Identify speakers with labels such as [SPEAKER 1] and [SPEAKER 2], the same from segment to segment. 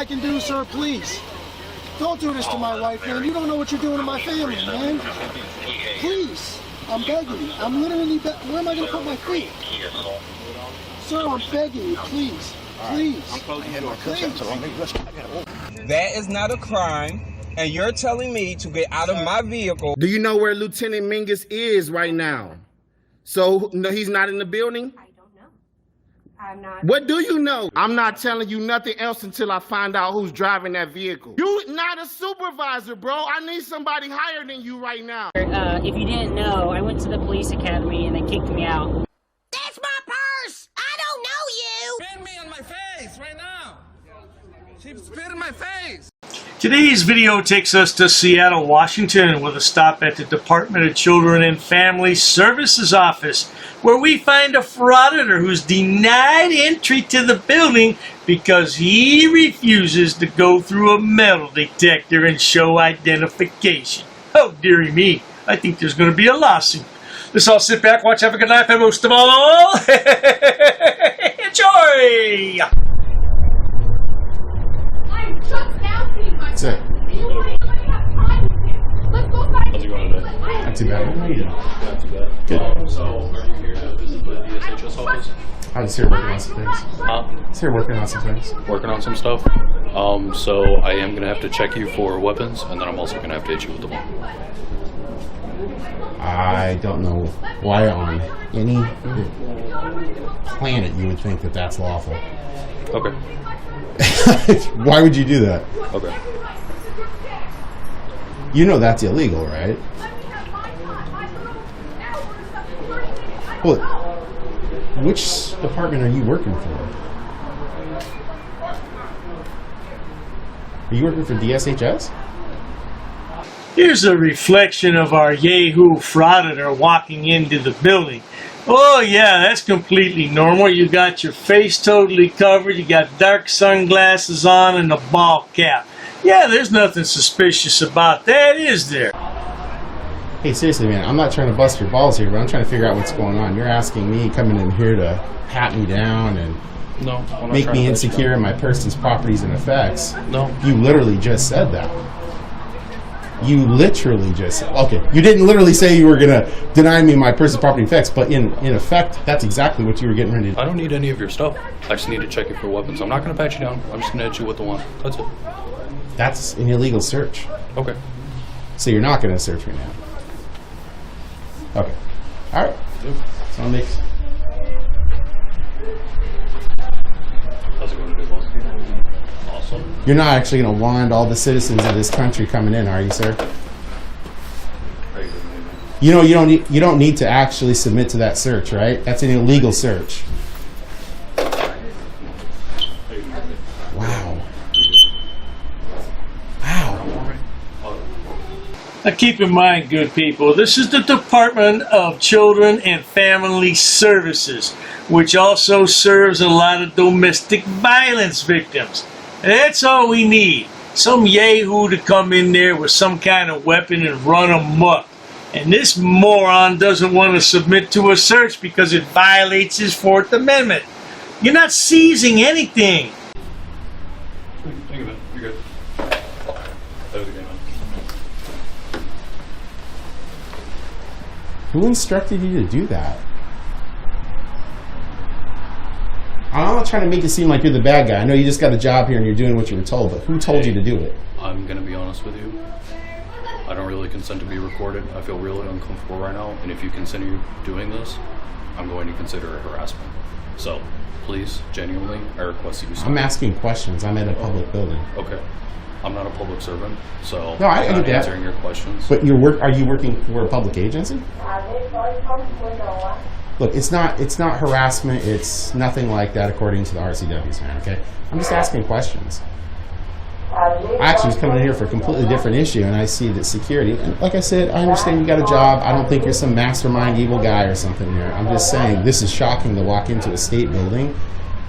[SPEAKER 1] I can do, sir, please. Don't do this to my wife, man. You don't know what you're doing to my family, man. Please. I'm begging you. I'm literally where am I going to put my feet? Sir, I'm begging you, please. Please. Please.
[SPEAKER 2] That is not a crime, and you're telling me to get out of my vehicle.
[SPEAKER 3] Do you know where Lieutenant Mingus is right now? So, no, he's not in the building?
[SPEAKER 4] I don't know. I'm not.
[SPEAKER 3] What do you know? I'm not telling you nothing else until I find out who's driving that vehicle. You're not a supervisor, bro. I need somebody higher than you right now.
[SPEAKER 5] If you didn't know, I went to the police academy and they kicked me out.
[SPEAKER 6] That's my purse! I don't know you!
[SPEAKER 2] Spit me on my face right now. She spit in my face.
[SPEAKER 7] Today's video takes us to Seattle, Washington, with a stop at the Department of Children and Family Services office, where we find a frauditor who's denied entry to the building because he refuses to go through a metal detector and show identification. Oh, dearie me, I think there's going to be a lawsuit. Let's all sit back, watch, have a good life, and most of all, enjoy!
[SPEAKER 8] I'm just now seeing my
[SPEAKER 9] That's it.
[SPEAKER 8] You want to have time with him. Let's go back.
[SPEAKER 9] How's it going today? Not too bad. How are you doing? Not too bad. Good. So, are you here to visit the DCFS office? I was here working on some things. I was here working on some things.
[SPEAKER 10] Working on some stuff. So I am gonna have to check you for weapons, and then I'm also gonna have to hit you with the one.
[SPEAKER 9] I don't know why on any planet you would think that that's lawful.
[SPEAKER 10] Okay.
[SPEAKER 9] Why would you do that?
[SPEAKER 10] Okay.
[SPEAKER 9] You know that's illegal, right? Well, which department are you working for? Are you working for DSHS?
[SPEAKER 7] Here's a reflection of our Yahoo frauditor walking into the building. Oh yeah, that's completely normal. You got your face totally covered, you got dark sunglasses on and a ball cap. Yeah, there's nothing suspicious about that, is there?
[SPEAKER 9] Hey, seriously, man, I'm not trying to bust your balls here, but I'm trying to figure out what's going on. You're asking me, coming in here to pat me down and make me insecure in my person's properties and effects.
[SPEAKER 10] No.
[SPEAKER 9] You literally just said that. You literally just said, okay, you didn't literally say you were going to deny me my personal property effects, but in effect, that's exactly what you were getting ready to do.
[SPEAKER 10] I don't need any of your stuff. I just need to check you for weapons. I'm not gonna pat you down. I'm just gonna hit you with the one. That's it.
[SPEAKER 9] That's an illegal search.
[SPEAKER 10] Okay.
[SPEAKER 9] So you're not going to search me now. Okay. All right. So I'll make...
[SPEAKER 10] How's it going to do? Awesome.
[SPEAKER 9] You're not actually going to wand all the citizens of this country coming in, are you, sir? You know, you don't need to actually submit to that search, right? That's an illegal search. Wow. Wow.
[SPEAKER 7] Now keep in mind, good people, this is the Department of Children and Family Services, which also serves a lot of domestic violence victims. And that's all we need. Some yahoo to come in there with some kind of weapon and run amok. And this moron doesn't want to submit to a search because it violates his Fourth Amendment. You're not seizing anything.
[SPEAKER 10] Take a minute. You're good. That was a good one.
[SPEAKER 9] Who instructed you to do that? I'm not trying to make it seem like you're the bad guy. I know you just got a job here and you're doing what you were told, but who told you to do it?
[SPEAKER 10] I'm gonna be honest with you. I don't really consent to be recorded. I feel really uncomfortable right now, and if you continue doing this, I'm going to consider it harassment. So, please, genuinely, I request that you stop.
[SPEAKER 9] I'm asking questions. I'm in a public building.
[SPEAKER 10] Okay. I'm not a public servant, so
[SPEAKER 9] no, I
[SPEAKER 10] I'm not
[SPEAKER 9] get that.
[SPEAKER 10] answering your questions.
[SPEAKER 9] But are you working for a public agency? Look, it's not harassment. It's nothing like that according to the RCWs, man, okay? I'm just asking questions. I actually was coming in here for a completely different issue, and I see that security, and like I said, I understand you got a job. I don't think you're some mastermind evil guy or something here. I'm just saying this is shocking to walk into a state building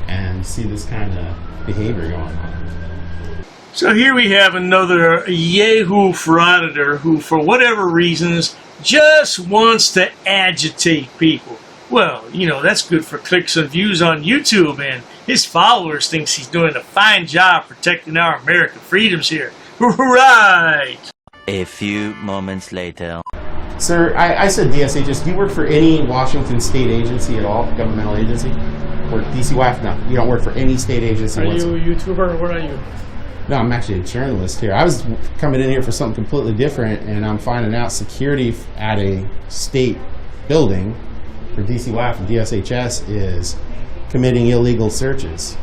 [SPEAKER 9] and see this kind of behavior going on.
[SPEAKER 7] So here we have another Yahoo frauditor who, for whatever reasons, just wants to agitate people. Well, you know, that's good for clicks and views on YouTube, and his followers thinks he's doing a fine job protecting our American freedoms here. Right!
[SPEAKER 11] A few moments later.
[SPEAKER 9] Sir, I said DSHS. Do you work for any Washington state agency at all? Governmental agency? Or DCYF? No, you don't work for any state agency.
[SPEAKER 12] Are you a YouTuber or what are you?
[SPEAKER 9] No, I'm actually a journalist here. I was coming in here for something completely different, and I'm finding out security at a state building for DCYF and DSHS is committing illegal searches.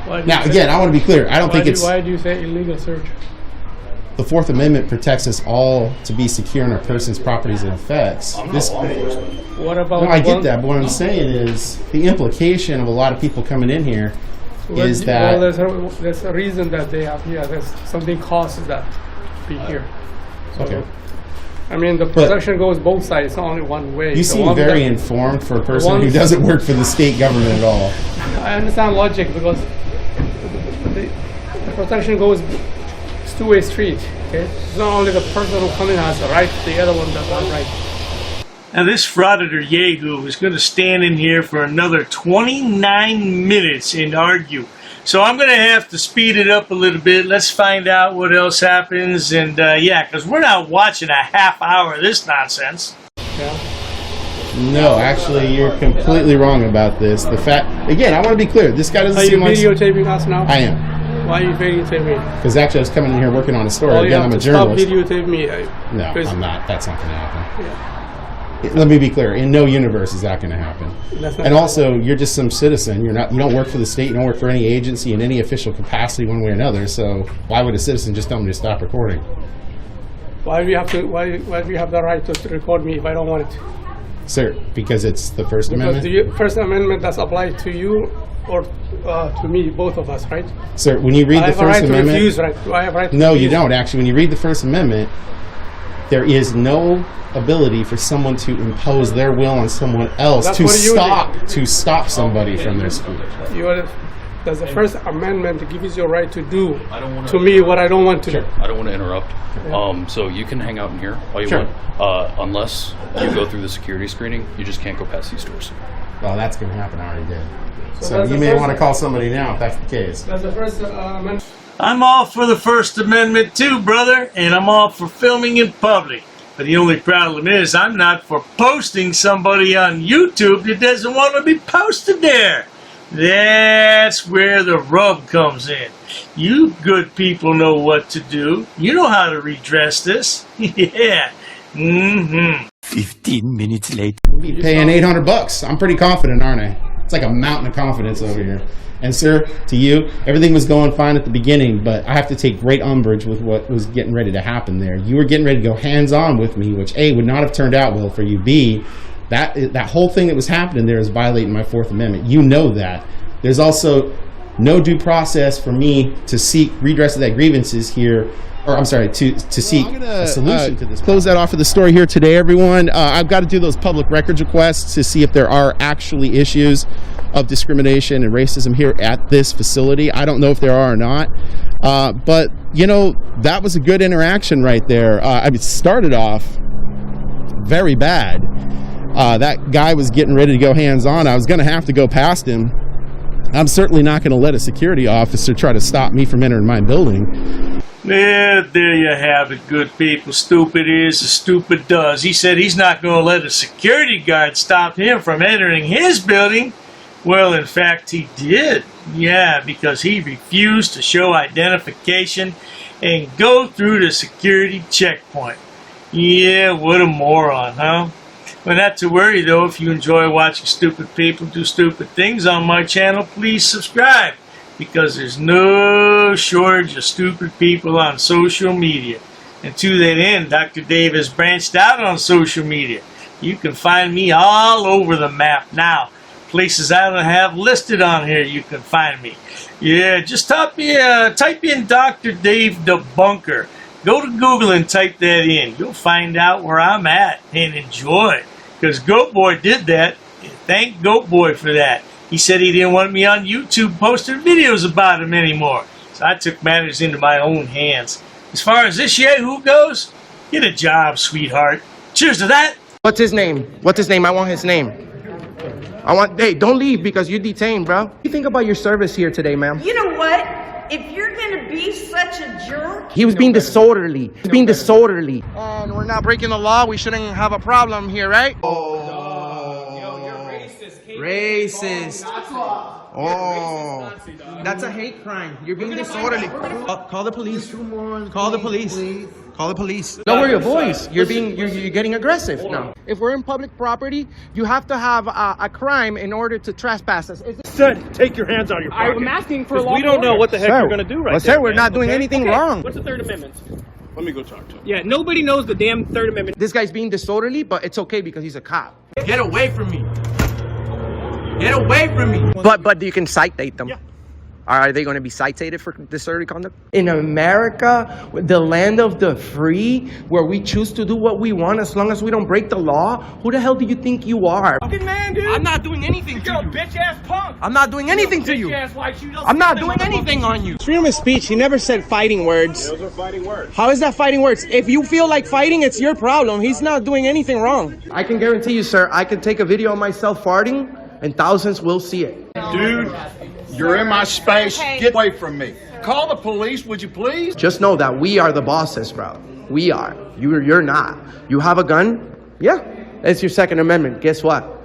[SPEAKER 9] Now, again, I want to be clear. I don't think it's...
[SPEAKER 12] Why do you say illegal search?
[SPEAKER 9] The Fourth Amendment protects us all to be secure in our persons, properties, and effects.
[SPEAKER 12] What about...
[SPEAKER 9] No, I get that, but what I'm saying is the implication of a lot of people coming in here is that...
[SPEAKER 12] Well, there's a reason that they have here. There's something causes that to be here. So,
[SPEAKER 9] Okay.
[SPEAKER 12] I mean, the protection goes both sides. It's not only one way.
[SPEAKER 9] You seem very informed for a person who doesn't work for the state government at all.
[SPEAKER 12] I understand logic because the protection goes two-way street. Okay, it's not only the person who comes in has the right, the other one does not right.
[SPEAKER 7] Now this Frauditor Yahoo is going to stand in here for another 29 minutes and argue. So I'm going to have to speed it up a little bit. Let's find out what else happens. And yeah, because we're not watching a half hour of this nonsense.
[SPEAKER 12] Yeah.
[SPEAKER 9] No, actually, you're completely wrong about this. The fact, again, I want to be clear. This guy doesn't seem like...
[SPEAKER 12] Are you videotaping us now?
[SPEAKER 9] I am.
[SPEAKER 12] Why are you videotaping me?
[SPEAKER 9] Because actually I was coming in here working on a story. Again, I'm a journalist.
[SPEAKER 12] Stop videotaping me.
[SPEAKER 9] No, I'm not. That's not going to happen.
[SPEAKER 12] Yeah.
[SPEAKER 9] Let me be clear. In no universe is that going to happen. And also, you're just some citizen. You don't work for the state. You don't work for any agency in any official capacity one way or another. So why would a citizen just tell me to stop recording?
[SPEAKER 12] Why do you have to? Why do you have the right to record me if I don't want it?
[SPEAKER 9] Sir, because it's the First Amendment?
[SPEAKER 12] Because the First Amendment does apply to you or to me, both of us, right?
[SPEAKER 9] Sir, when you read the First Amendment...
[SPEAKER 12] I have a right to refuse, right? Do I have a right to
[SPEAKER 9] No,
[SPEAKER 12] refuse?
[SPEAKER 9] you don't. Actually, when you read the First Amendment, there is no ability for someone to impose their will on someone else to stop somebody from their speech.
[SPEAKER 12] Does the First Amendment gives you a right to do to me what I don't want to do?
[SPEAKER 10] I don't want to interrupt. So you can hang out in here all you want. Unless you go through the security screening, you just can't go past these doors.
[SPEAKER 9] Well, that's going to happen. I already did. So you may want to call somebody now if that's the case.
[SPEAKER 12] That's the First Amendment.
[SPEAKER 7] I'm all for the First Amendment too, brother, and I'm all for filming in public. But the only problem is I'm not for posting somebody on YouTube that doesn't want to be posted there. That's where the rub comes in. You good people know what to do. You know how to redress this. Yeah.
[SPEAKER 11] 15 minutes later.
[SPEAKER 9] We'll be paying $800. I'm pretty confident, aren't I? It's like a mountain of confidence over here. And sir, to you, everything was going fine at the beginning, but I have to take great umbrage with what was getting ready to happen there. You were getting ready to go hands-on with me, which A, would not have turned out well for you. B, that whole thing that was happening there is violating my Fourth Amendment. You know that. There's also no due process for me to seek redress of that grievances here, or I'm sorry, to seek a solution to this. Close that off of the story here today, everyone. I've got to do those public records requests to see if there are actually issues of discrimination and racism here at this facility. I don't know if there are or not, but you know, that was a good interaction right there. I mean, it started off very bad. That guy was getting ready to go hands-on. I was going to have to go past him. I'm certainly not going to let a security officer try to stop me from entering my building.
[SPEAKER 7] Yeah, there you have it, good people. Stupid is as stupid does. He said he's not going to let a security guard stop him from entering his building. Well, in fact, he did. Yeah, because he refused to show identification and go through the security checkpoint. Yeah, what a moron, huh? Well, not to worry, though. If you enjoy watching stupid people do stupid things on my channel, please subscribe, because there's no shortage of stupid people on social media. And to that end, Dr. Dave has branched out on social media. You can find me all over the map now. Places I don't have listed on here, you can find me. Yeah, just type in Dr. Dave Debunker. Go to Google and type that in. You'll find out where I'm at, and enjoy. Because Goat Boy did that. Thank Goat Boy for that. He said he didn't want me on YouTube posting videos about him anymore. So I took matters into my own hands. As far as this Yahoo goes, get a job, sweetheart. Cheers to that.
[SPEAKER 3] What's his name? What's his name? I want his name. Hey, don't leave because you're detained, bro. What do you think about your service here today, ma'am?
[SPEAKER 6] You know what? If you're gonna be such a jerk...
[SPEAKER 3] He was being disorderly. He was being disorderly. And we're not breaking the law. We shouldn't have a problem here, right? Oh. Yo, you're racist. Racist. Oh. That's a hate crime. You're being disorderly. Call the police. Call the police. Call the police. Lower your voice. You're getting aggressive now. If we're in public property, you have to have a crime in order to trespass us.
[SPEAKER 7] Said, take your hands out of your pocket.
[SPEAKER 12] I'm asking for law.
[SPEAKER 7] We don't know what the heck you're going to do right
[SPEAKER 3] Sir,
[SPEAKER 7] there.
[SPEAKER 3] we're not doing anything wrong.
[SPEAKER 12] What's the Third Amendment?
[SPEAKER 7] Let me go talk to him.
[SPEAKER 12] Yeah, nobody knows the damn Third Amendment.
[SPEAKER 3] This guy's being disorderly, but it's okay because he's a cop.
[SPEAKER 2] Get away from me. Get away from me.
[SPEAKER 3] But you can citate them. Yeah. Are they going to be cited for disorderly conduct? In America, the land of the free, where we choose to do what we want as long as we don't break the law, who the hell do you think you are?
[SPEAKER 12] Fucking man, dude.
[SPEAKER 3] I'm not doing anything to you.
[SPEAKER 12] You're a bitch-ass punk.
[SPEAKER 3] I'm not doing anything to you. I'm not doing anything on you. Freedom of speech, he never said fighting words.
[SPEAKER 7] Those are fighting words.
[SPEAKER 3] How is that fighting words? If you feel like fighting, it's your problem. He's not doing anything wrong. I can guarantee you, sir, I can take a video of myself farting and thousands will see it.
[SPEAKER 13] Dude, you're in my space. Get away from me. Call the police, would you please?
[SPEAKER 3] Just know that we are the bosses, bro. We are. You're not. You have a gun? Yeah. It's your Second Amendment. Guess what?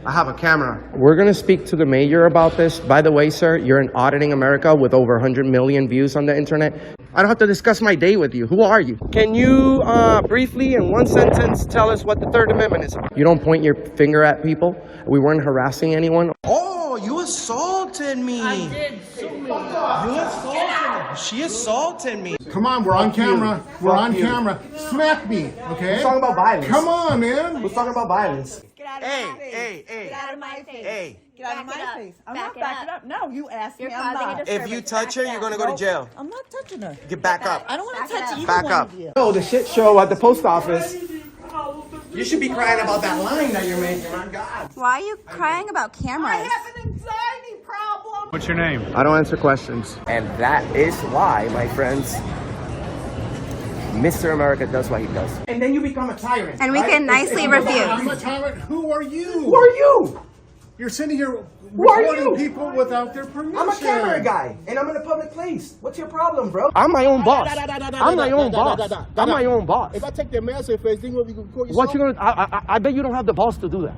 [SPEAKER 3] I have a camera. We're going to speak to the mayor about this. By the way, sir, you're in Auditing America with over 100 million views on the internet. I don't have to discuss my day with you. Who are you? Can you briefly, in one sentence, tell us what the Third Amendment is about? You don't point your finger at people. We weren't harassing anyone. Oh, you assaulted me.
[SPEAKER 6] I did so many
[SPEAKER 3] You assaulted me. She assaulted me.
[SPEAKER 1] Come on, we're on camera. We're on camera. Smack me, okay?
[SPEAKER 3] We're talking about violence.
[SPEAKER 1] Come on, man.
[SPEAKER 3] We're talking about violence.
[SPEAKER 6] Get out of my face. Get out of my face.
[SPEAKER 3] Hey.
[SPEAKER 6] Get out of my face.
[SPEAKER 14] I'm not backing up. No, you asked me.
[SPEAKER 6] You're
[SPEAKER 14] I'm
[SPEAKER 6] causing a
[SPEAKER 14] not.
[SPEAKER 6] disturbance.
[SPEAKER 3] If you touch her, you're going to go to jail.
[SPEAKER 14] I'm not touching her.
[SPEAKER 3] Get back up.
[SPEAKER 14] I don't want to touch either
[SPEAKER 3] Back
[SPEAKER 14] one
[SPEAKER 3] up.
[SPEAKER 14] of you.
[SPEAKER 3] Oh, the shit show at the post office. You should be crying about that line that you're making. My God.
[SPEAKER 6] Why are you crying about cameras?
[SPEAKER 14] I have an anxiety problem.
[SPEAKER 7] What's your name?
[SPEAKER 3] I don't answer questions. And that is why, my friends, Mr. America does what he does. And then you become a tyrant.
[SPEAKER 6] And we can nicely refuse.
[SPEAKER 1] I'm a tyrant. Who are you?
[SPEAKER 3] Who are you?
[SPEAKER 1] You're sitting here
[SPEAKER 3] Who are
[SPEAKER 1] recording
[SPEAKER 3] you?
[SPEAKER 1] people without their permission.
[SPEAKER 3] I'm a camera guy, and I'm in a public place. What's your problem, bro? I'm my own boss. I'm my own boss. I'm my own boss.
[SPEAKER 1] If I take their mask off, think what we can record yourself?
[SPEAKER 3] What you gonna? I bet you don't have the balls to do that.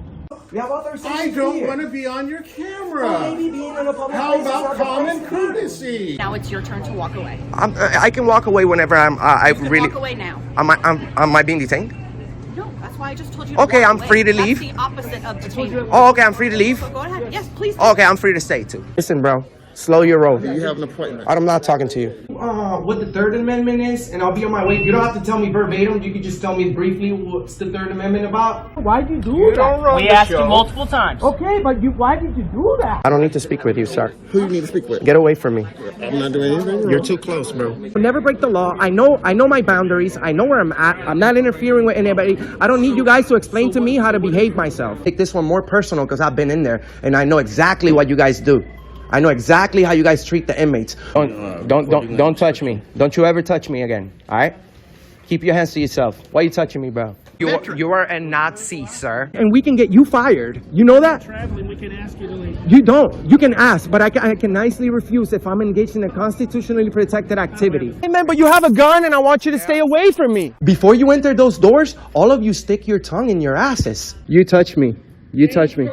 [SPEAKER 3] We have authorization.
[SPEAKER 1] I don't want to be on your camera.
[SPEAKER 3] Well, maybe being in a public
[SPEAKER 1] How
[SPEAKER 3] place is
[SPEAKER 1] about
[SPEAKER 3] not the
[SPEAKER 1] common
[SPEAKER 3] place.
[SPEAKER 1] courtesy?
[SPEAKER 14] Now it's your turn to walk away.
[SPEAKER 3] I can walk away whenever I really.
[SPEAKER 14] Walk away now.
[SPEAKER 3] Am I being detained?
[SPEAKER 14] No, that's why I just told you to
[SPEAKER 3] Okay,
[SPEAKER 14] walk
[SPEAKER 3] I'm
[SPEAKER 14] away.
[SPEAKER 3] free to leave.
[SPEAKER 14] That's the opposite of detainment.
[SPEAKER 3] Oh, okay, I'm free to leave.
[SPEAKER 14] So go ahead. Yes, please.
[SPEAKER 3] Okay, I'm free to stay too. Listen, bro. Slow your roll.
[SPEAKER 1] You have an appointment.
[SPEAKER 3] I'm not talking to you. What the Third Amendment is, and I'll be on my way. You don't have to tell me verbatim. You can just tell me briefly what's the Third Amendment about. Why'd you do that?
[SPEAKER 12] We asked you multiple times.
[SPEAKER 3] Okay, but why did you do that? I don't need to speak with you, sir.
[SPEAKER 1] Who you need to speak with?
[SPEAKER 3] Get away from me.
[SPEAKER 1] I'm not doing anything wrong.
[SPEAKER 3] You're too close, bro. Never break the law. I know my boundaries. I know where I'm at. I'm not interfering with anybody. I don't need you guys to explain to me how to behave myself. Take this one more personal because I've been in there and I know exactly what you guys do. I know exactly how you guys treat the inmates. Don't touch me. Don't you ever touch me again. All right? Keep your hands to yourself. Why are you touching me, bro? You are a Nazi, sir. And we can get you fired. You know that?
[SPEAKER 12] Traveling, we can ask you to leave.
[SPEAKER 3] You don't. You can ask, but I can nicely refuse if I'm engaged in a constitutionally protected activity. Hey, man, but you have a gun and I want you to stay away from me. Before you enter those doors, all of you stick your tongue in your asses. You touch me. You touch me.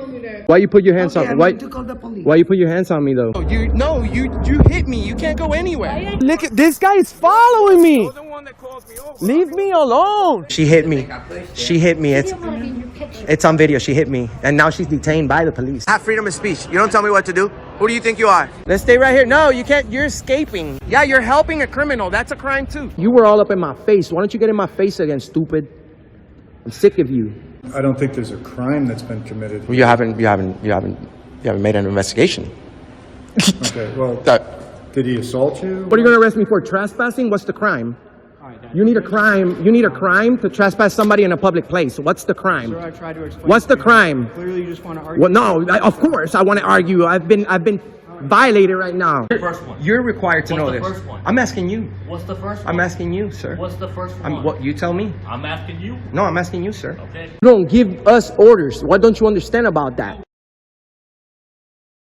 [SPEAKER 3] Why you put your hands on me? Why you put your hands on me though? You hit me. You can't go anywhere. Look at this guy is following me. Leave me alone. She hit me. She hit me. It's on video. She hit me, and now she's detained by the police. I have freedom of speech. You don't tell me what to do. Who do you think you are? Let's stay right here. No, you can't. You're escaping. Yeah, you're helping a criminal. That's a crime too. You were all up in my face. Why don't you get in my face again, stupid? I'm sick of you.
[SPEAKER 15] I don't think there's a crime that's been committed.
[SPEAKER 3] You haven't made an investigation.
[SPEAKER 15] Okay, well, did he assault you?
[SPEAKER 3] What are you going to arrest me for? Trespassing? What's the crime? You need a crime to trespass somebody in a public place. What's the crime?
[SPEAKER 12] Sir, I tried to explain.
[SPEAKER 3] What's the crime?
[SPEAKER 12] Clearly, you just want to argue.
[SPEAKER 3] Well, no, of course I want to argue. I've been violate it right now.
[SPEAKER 16] First one.
[SPEAKER 3] You're required to
[SPEAKER 16] What's
[SPEAKER 3] know
[SPEAKER 16] the
[SPEAKER 3] this.
[SPEAKER 16] first one?
[SPEAKER 3] I'm asking you.
[SPEAKER 16] What's the first one?
[SPEAKER 3] I'm asking you, sir.
[SPEAKER 16] What's the first one?
[SPEAKER 3] What you tell me?
[SPEAKER 16] I'm asking you.
[SPEAKER 3] No, I'm asking you, sir.
[SPEAKER 16] Okay.
[SPEAKER 3] You don't give us orders. What don't you understand about that?